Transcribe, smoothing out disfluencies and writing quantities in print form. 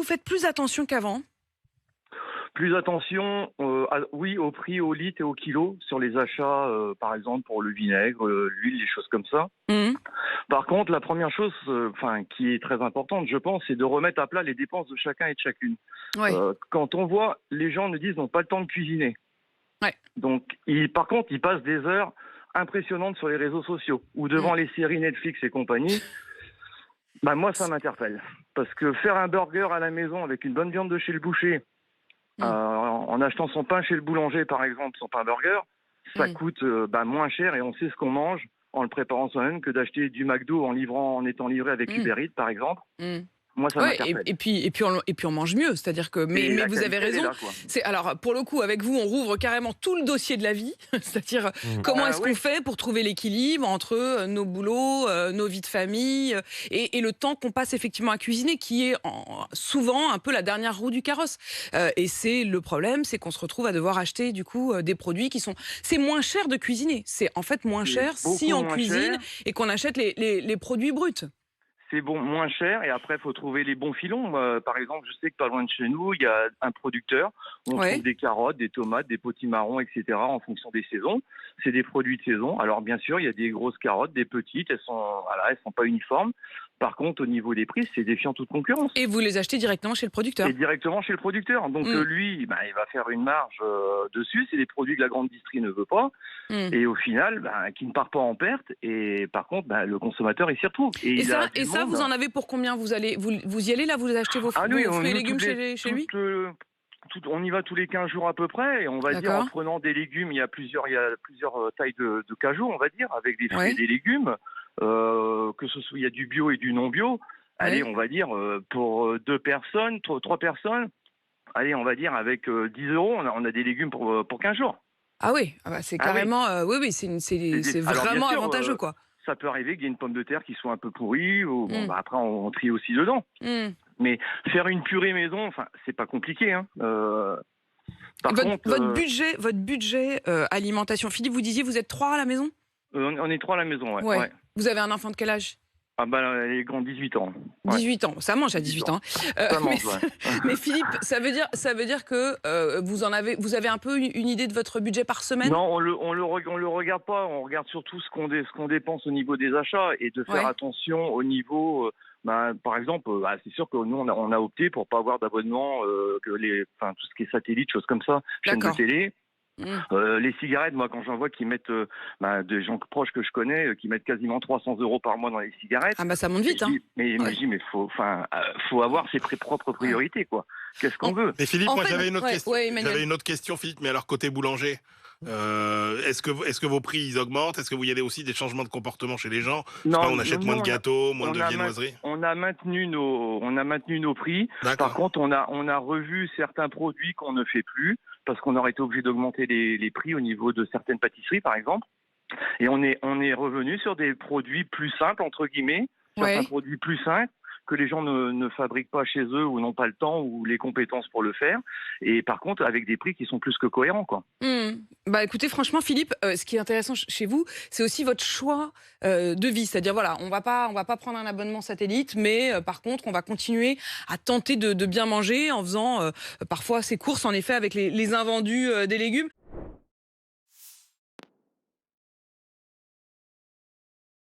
vous faites plus attention qu'avant? Plus attention, oui, au prix au litre et au kilo sur les achats, par exemple pour le vinaigre, l'huile, des choses comme ça. Mmh. Par contre, la première chose, qui est très importante, je pense, c'est de remettre à plat les dépenses de chacun et de chacune. Ouais, Quand on voit, les gens nous disent, n'ont pas le temps de cuisiner. ouais. Donc, par contre, ils passent des heures impressionnantes sur les réseaux sociaux ou devant les séries Netflix et compagnie. Bah, moi, ça m'interpelle. Parce que faire un burger à la maison avec une bonne viande de chez le boucher, en achetant son pain chez le boulanger, par exemple, son pain burger, ça Mmh. coûte moins cher et on sait ce qu'on mange en le préparant soi-même que d'acheter du McDo en étant livré avec Mmh. Uber Eats, par exemple. Mmh. Moi, ça Ouais, m'interpelle. et puis on mange mieux, c'est-à-dire que Et mais la vous avez qualité, elle est raison. là, quoi. C'est alors pour le coup avec vous, on rouvre carrément tout le dossier de la vie, c'est-à-dire comment est-ce qu'on Oui, fait pour trouver l'équilibre entre nos boulots, nos vies de famille et le temps qu'on passe effectivement à cuisiner, qui est souvent un peu la dernière roue du carrosse. Et c'est le problème, c'est qu'on se retrouve à devoir acheter du coup des produits qui sont. C'est moins cher de cuisiner. C'est en fait moins c'est cher si beaucoup on moins cher. cuisine et qu'on achète les produits bruts. C'est bon, moins cher et après, il faut trouver les bons filons. Par exemple, je sais que pas loin de chez nous, il y a un producteur. On Ouais. trouve des carottes, des tomates, des potimarrons, etc. en fonction des saisons. C'est des produits de saison. Alors, bien sûr, il y a des grosses carottes, des petites. Elles sont pas uniformes. Par contre, au niveau des prix, c'est défiant toute concurrence. Et vous les achetez directement chez le producteur. Et directement chez le producteur. Donc, Mm. lui, il va faire une marge dessus. C'est des produits que la grande distrie ne veut pas. Mm. Et au final, qui ne part pas en perte. Et par contre, le consommateur, il s'y retrouve. Et Il a ça, du et ça, monde. vous en avez pour combien? Vous y allez là, vous achetez vos, Ah oui, vos fruits et nous, légumes chez lui? on y va tous les 15 jours à peu près, et on va dire en D'accord. prenant des légumes, il y a plusieurs tailles de cajou, on va dire, avec des fruits et Ouais. des légumes, que ce soit il y a du bio et du non bio. Allez, Ouais. on va dire pour deux personnes, trois personnes, allez, on va dire avec 10 euros, on a des légumes pour 15 jours. Ah oui, ah bah c'est Ah oui. carrément, oui, oui, c'est Alors bien vraiment sûr, avantageux, quoi. ça peut arriver qu'il y ait une pomme de terre qui soit un peu pourrie, ou Mm. après on trie aussi dedans. Mm. Mais faire une purée maison, c'est pas compliqué, hein. Par Votre, contre, votre budget alimentation. Philippe, vous disiez, vous êtes 3 à la maison? on est trois à la maison, ouais. Ouais. Ouais. Vous avez un enfant de quel âge? Ah elle est grande, 18 ans. Ouais, 18 ans. Ça mange à 18 ans. ça Mais, mange, ouais. mais Philippe, ça veut dire que vous avez un peu une idée de votre budget par semaine? Non, on le regarde pas. On regarde surtout ce qu'on dépense au niveau des achats et de faire Ouais. attention au niveau. Par exemple, c'est sûr que nous on a opté pour pas avoir d'abonnement, tout ce qui est satellite, choses comme ça, chaîne de D'accord. télé. Mm. Les cigarettes, moi, quand j'en vois qui mettent des gens proches que je connais, qui mettent quasiment 300 euros par mois dans les cigarettes. Ah bah ça monte vite, hein. Ouais. Faut avoir ses propres Ouais. priorités, quoi. Qu'est-ce qu'on En- veut? Mais Philippe, En moi fait, j'avais une autre ouais, question. ouais, Emmanuel. J'avais une autre question, Philippe, mais alors côté boulanger, est-ce que vos prix ils augmentent? Est-ce que vous y avez aussi des changements de comportement chez les gens? Je sais pas, on achète moins de gâteaux, moins de viennoiseries. On a maintenu nos prix. Par D'accord. contre, on a revu certains produits qu'on ne fait plus parce qu'on aurait été obligé d'augmenter les prix au niveau de certaines pâtisseries, par exemple. Et on est revenu sur des produits plus simples, entre guillemets, certains Ouais. produits plus simples que les gens ne fabriquent pas chez eux ou n'ont pas le temps ou les compétences pour le faire. Et par contre, avec des prix qui sont plus que cohérents, quoi. Mmh. Bah écoutez, franchement, Philippe, ce qui est intéressant chez vous, c'est aussi votre choix de vie. C'est-à-dire, voilà, on va pas prendre un abonnement satellite, mais par contre, on va continuer à tenter de bien manger en faisant parfois ses courses, en effet, avec les invendus des légumes.